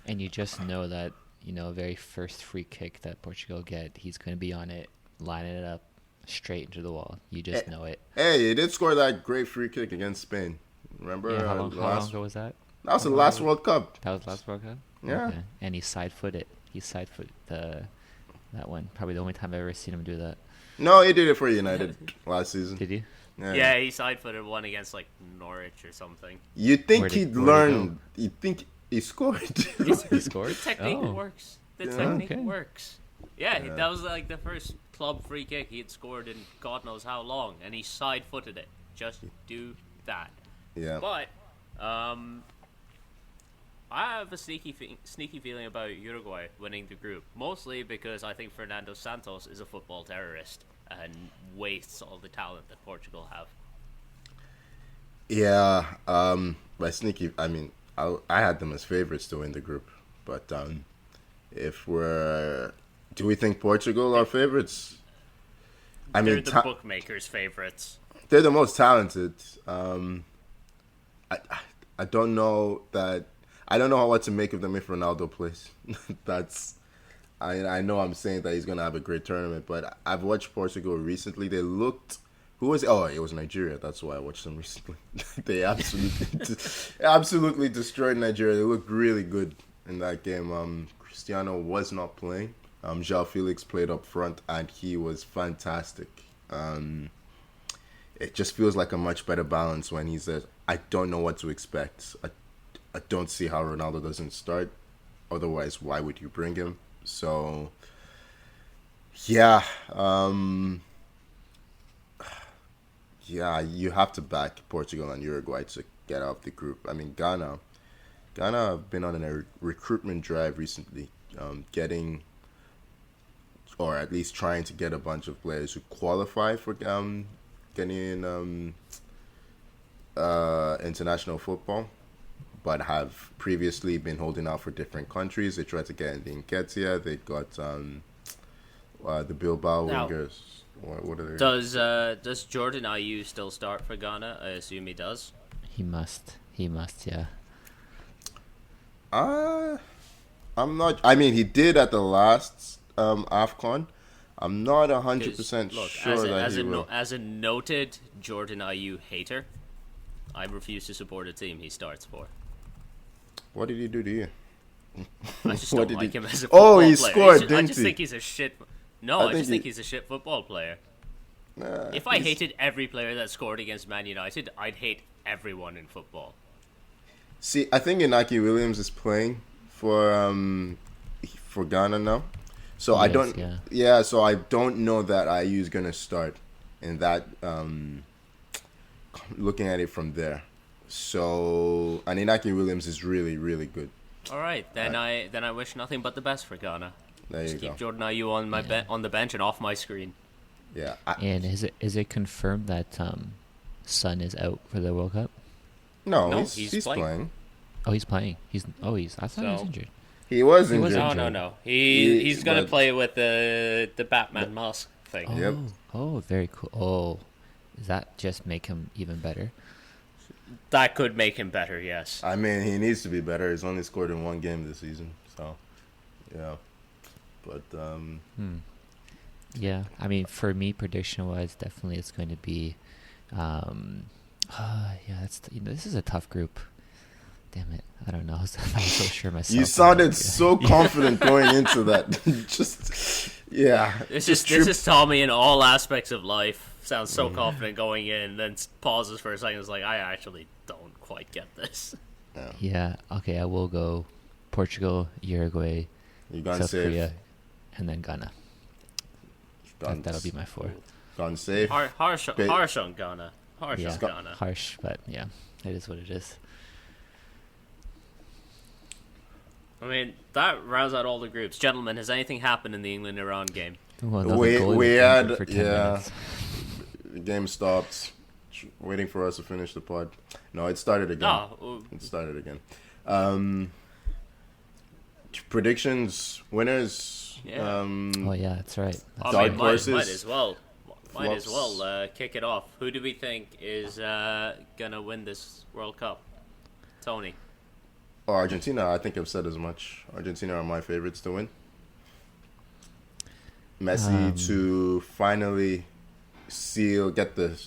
And you just know that, very first free kick that Portugal get, he's going to be on it, lining it up straight into the wall. You just know it. Hey, he did score that great free kick against Spain. Remember? Yeah, how long ago was that? That was the last World Cup. That was last World Cup? Yeah. Okay. And he side-footed. That one. Probably the only time I've ever seen him do that. No, he did it for United last season. Did he? Yeah, he side-footed one against like Norwich or something. You'd think Where'd he'd he learn. You'd think he scored. He scored? The technique Oh. works. The Yeah. technique Okay. works. Yeah, that was like the first club free kick he had scored in God knows how long, and he side-footed it. Just do that. Yeah. But I have a sneaky feeling about Uruguay winning the group, mostly because I think Fernando Santos is a football terrorist and wastes all the talent that Portugal have. Yeah. By sneaky, I mean I had them as favorites to win the group, but if do we think Portugal are favorites? I They're mean, the bookmakers' favorites. they're the most talented. I don't know that. I don't know what to make of them if Ronaldo plays. I know I'm saying that he's gonna have a great tournament, but I've watched Portugal recently. They looked. Who was it? Oh, it was Nigeria. That's why I watched them recently. They absolutely destroyed Nigeria. They looked really good in that game. Cristiano was not playing. João Felix played up front, and he was fantastic. It just feels like a much better balance when he says, I don't know what to expect. I don't see how Ronaldo doesn't start. Otherwise, why would you bring him? So, yeah. Yeah, you have to back Portugal and Uruguay to get out of the group. I mean, Ghana have been on a recruitment drive recently, getting, or at least trying to get a bunch of players who qualify for getting in international football, but have previously been holding out for different countries. They tried to get in Nketiah. They got the Bilbao wingers. What are they? Does Jordan Ayew still start for Ghana? I assume he does. He must, yeah. I'm not. I mean, he did at the last AFCON. I'm not 100% sure that he will. As a noted Jordan Ayew hater, I refuse to support a team he starts for. What did he do to you? I just don't like him as a football player. He scored, didn't he? I just think he's a shit. No, I just think he's a shit football player. If I hated every player that scored against Man United, I'd hate everyone in football. See, I think Inaki Williams is playing for Ghana now. So I don't. Yeah, so I don't know that Ayew is gonna start in that. Looking at it from there, so and Inaki Williams is really, really good. All right, then I wish nothing but the best for Ghana. There Just you keep go. Jordan Ayew on the bench and off my screen. Yeah. And is it confirmed that Son is out for the World Cup? No, he's playing. Oh, he's playing. I thought he was injured. He was injured. No. He's gonna play with the Batman mask thing. Oh, Yep. Oh, very cool. Oh, does that just make him even better? That could make him better, yes. I mean, he needs to be better. He's only scored in one game this season, so yeah. But yeah, I mean, for me, prediction-wise, definitely it's going to be, this is a tough group. Damn it, I don't know. I was so sure myself. You sounded so confident going into that. This is Tommy in all aspects of life. Sounds so confident going in, then pauses for a second. It's like, I actually don't quite get this. Yeah. Okay, I will go Portugal, Uruguay, South Korea, and then Ghana. That'll be my 4. Gone safe. Harsh on Ghana. Harsh on Ghana. Harsh, but yeah, it is what it is. Mm. I mean, that rounds out all the groups. Gentlemen, has anything happened in the England-Iran game? Well, we had for 10 minutes. The game stopped, waiting for us to finish the pod. No, it started again. It started again. Predictions, winners. Yeah. Oh yeah, that's right. Dark horses. Might as well kick it off. Who do we think is gonna win this World Cup? Tony. Oh, Argentina. I think I've said as much. Argentina are my favorites to win. Messi to finally get the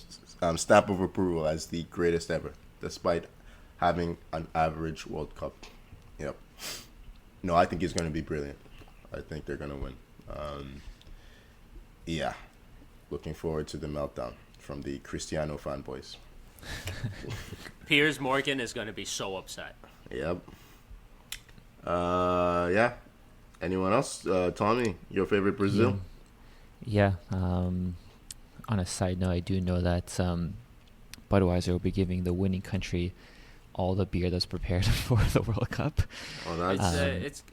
stamp of approval as the greatest ever, despite having an average World Cup. Yep. No, I think he's going to be brilliant. I think they're going to win. Yeah. Looking forward to the meltdown from the Cristiano fanboys. Piers Morgan is going to be so upset. Yep. Yeah. Anyone else? Tommy, your favorite Brazil? Yeah. On a side note, I do know that Budweiser will be giving the winning country all the beer that's prepared for the World Cup. Oh,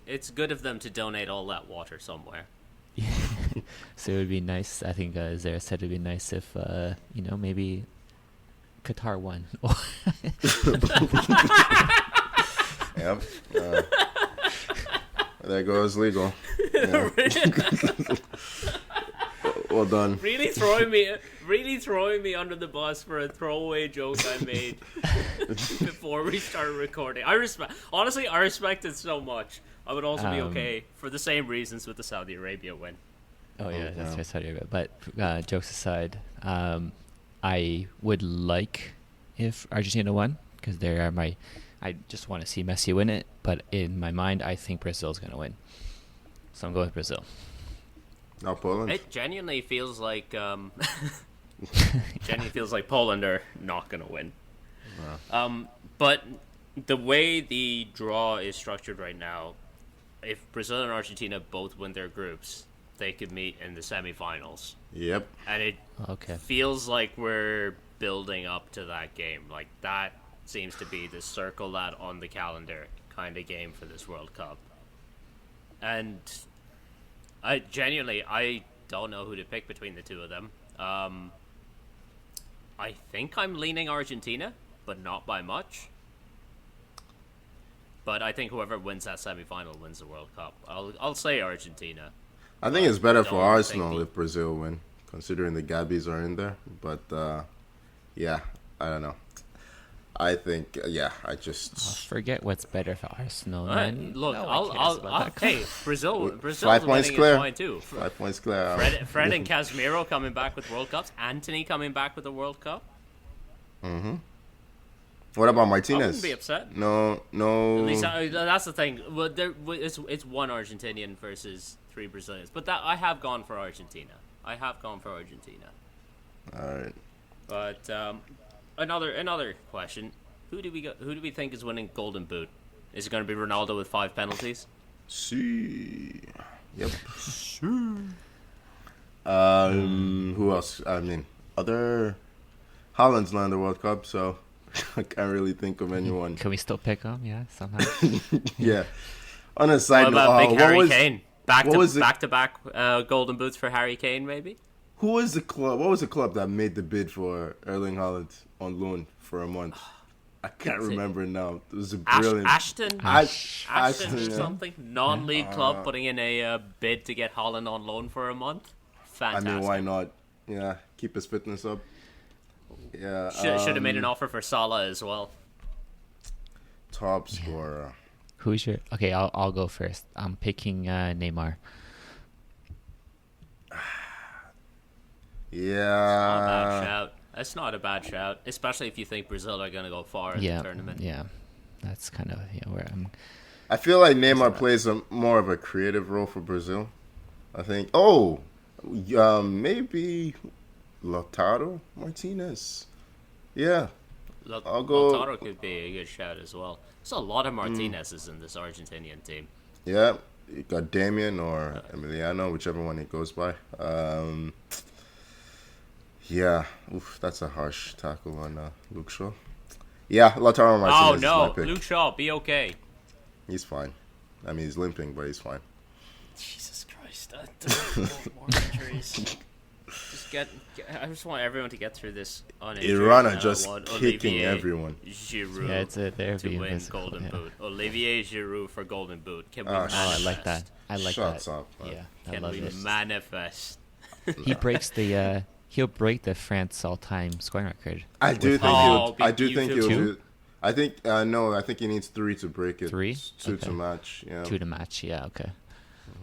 It's good of them to donate all that water somewhere. So it would be nice. I think Zara said it would be nice if maybe Qatar won. Yep. There goes legal. Yeah. Well done. Really throwing me under the bus for a throwaway joke I made before we started recording. I respect it so much. I would also be okay for the same reasons with the Saudi Arabia win. Oh yeah, that's right, Saudi Arabia. But jokes aside, I would like if Argentina won because they are my. I just want to see Messi win it, but in my mind, I think Brazil's going to win. So I'm going with Brazil. Not Poland. It genuinely feels like Poland are not going to win. Wow. But the way the draw is structured right now, if Brazil and Argentina both win their groups, they could meet in the semifinals. Yep. And it feels like we're building up to that game. Like that seems to be the circle that on the calendar kind of game for this World Cup. And I don't know who to pick between the two of them. I think I'm leaning Argentina, but not by much. But I think whoever wins that semi-final wins the World Cup. I'll say Argentina. I think it's better for Arsenal if Brazil win, considering the Gabbies are in there. But yeah, I don't know. I think I just forget what's better for Arsenal. Man. Look, hey, Brazil's 5 points clear. Fine too. 5 points clear. Fred and Casemiro coming back with World Cups. Anthony coming back with the World Cup. Mm-hmm. What about Martinez? I wouldn't be upset. No. At least that's the thing. Well, it's one Argentinian versus 3 Brazilians. But that I have gone for Argentina. All right. But another question: Who do we think is winning Golden Boot? Is it going to be Ronaldo with 5 penalties? See. Yep. Who else? I mean, Haaland's not in the World Cup, so I can't really think of anyone. Can we still pick him? Yeah, somehow. Yeah. On a side note, what about big Harry Kane? Back-to-back Golden Boots for Harry Kane, maybe? Who was the club? What was the club that made the bid for Erling Haaland on loan for a month? I can't remember now. It was a brilliant... Ashton or something? Non-league club putting in a bid to get Haaland on loan for a month? Fantastic. I mean, why not? Yeah, keep his fitness up. Yeah. Should have made an offer for Salah as well. Top scorer. Who's your... Okay, I'll go first. I'm picking Neymar. Yeah. That's not a bad shout, especially if you think Brazil are going to go far in the tournament. Yeah, that's kind of where I'm... I feel like Neymar plays more of a creative role for Brazil. I think... maybe Lautaro Martinez. Yeah. I'll go... Lautaro could be a good shout as well. There's a lot of Martinez's in this Argentinian team. Yeah. You got Damian or Emiliano, whichever one it goes by. Yeah, that's a harsh tackle on Luke Shaw. Yeah, Lautaro Martinez is my pick. Luke Shaw, be okay. He's fine. I mean, he's limping, but he's fine. Jesus Christ. More injuries. I just want everyone to get through this uninjured. Irana just kicking everyone. Giroud to win Golden Boot. Olivier Giroud for Golden Boot. Can we manifest? I like that. Shut up. Yeah, Can we manifest? He breaks the... He'll break the France all-time scoring record. I do think he'll do. I think no. I think he needs 3 to break it. 3? 2 to match. Yeah. 2 to match. Yeah. Okay.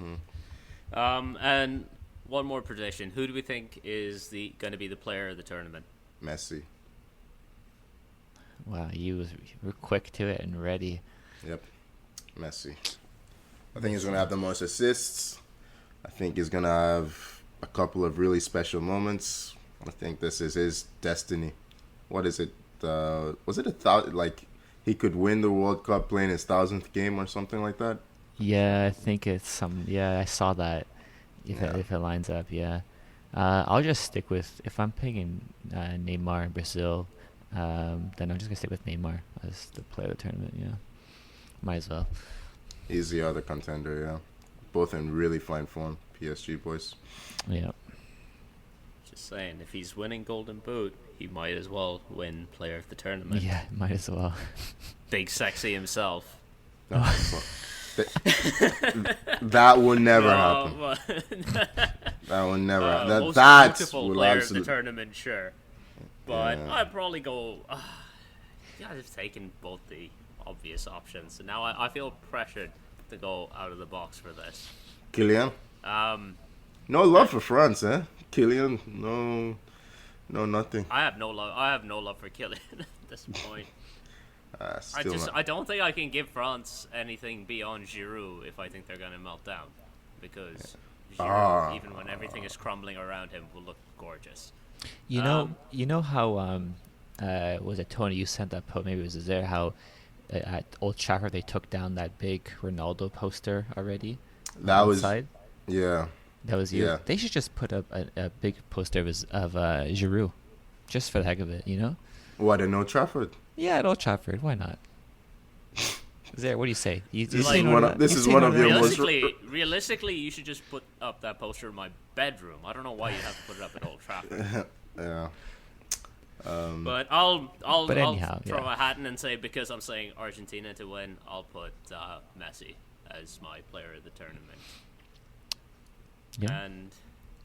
Mm-hmm. And one more prediction. Who do we think is going to be the player of the tournament? Messi. Wow, you were quick to it and ready. Yep. Messi. I think he's going to have the most assists. I think he's going to have a couple of really special moments. I think this is his destiny. What is it? Was it 1,000? Like he could win the World Cup playing his 1,000th game or something like that. Yeah, I think it's some. Yeah, I saw that. If it lines up, yeah. I'll just stick with, if I'm picking Neymar in Brazil, then I'm just gonna stick with Neymar as the player of the tournament. Yeah, might as well. He's the other contender, yeah. Both in really fine form, PSG boys. Yeah. Just saying, if he's winning Golden Boot, he might as well win Player of the Tournament. Yeah, might as well. Big Sexy himself. No, that would never happen. That would never happen. Most That beautiful will player of the absolutely. tournament, sure. But Yeah. I'd probably go. Yeah, I've taken both the obvious options, and now I feel pressured to go out of the box for this. Kylian? Um, No love for France, eh? Kylian? No, nothing. I have no love for Kylian at this point. I don't think I can give France anything beyond Giroud if I think they're going to melt down, because Giroud, even when everything is crumbling around him, will look gorgeous. You know how was it Tony? You sent that post. Maybe it was there. How at Old Trafford they took down that big Ronaldo poster already. That was outside? Yeah. That was you. Yeah. They should just put up a big poster of Giroud, just for the heck of it. You know? What, in Old Trafford? Yeah, at Old Trafford. Why not? There. What do you say? This say is no one to of that? this You is say one no of to your that? most. Realistically, you should just put up that poster in my bedroom. I don't know why you have to put it up at Old Trafford. Yeah. But I'll anyhow, throw yeah. a hat in and say, because I'm saying Argentina to win, I'll put Messi as my player of the tournament. Yeah. And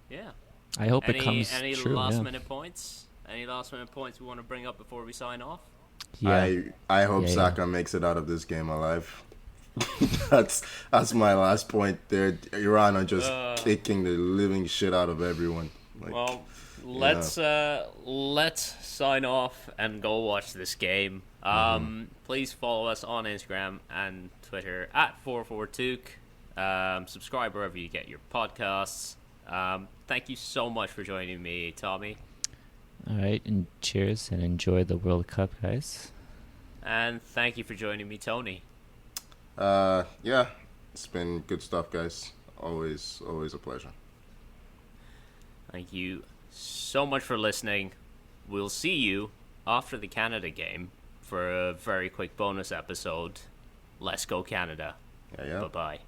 yeah, I hope it comes any true. last Yeah. minute points? Any last minute points we want to bring up before we sign off? Yeah. I hope Yeah, Saka makes it out of this game alive. that's my last point there. Iran are just kicking the living shit out of everyone. Like, Well, let's sign off and go watch this game. Please follow us on Instagram and Twitter at 44Took. Subscribe wherever you get your podcasts. Thank you so much for joining me, Tommy. All right, and cheers and enjoy the World Cup, guys. And thank you for joining me, Tony. Yeah, it's been good stuff, guys. Always a pleasure. Thank you so much for listening. We'll see you after the Canada game for a very quick bonus episode. Let's go Canada. Yeah. Bye-bye.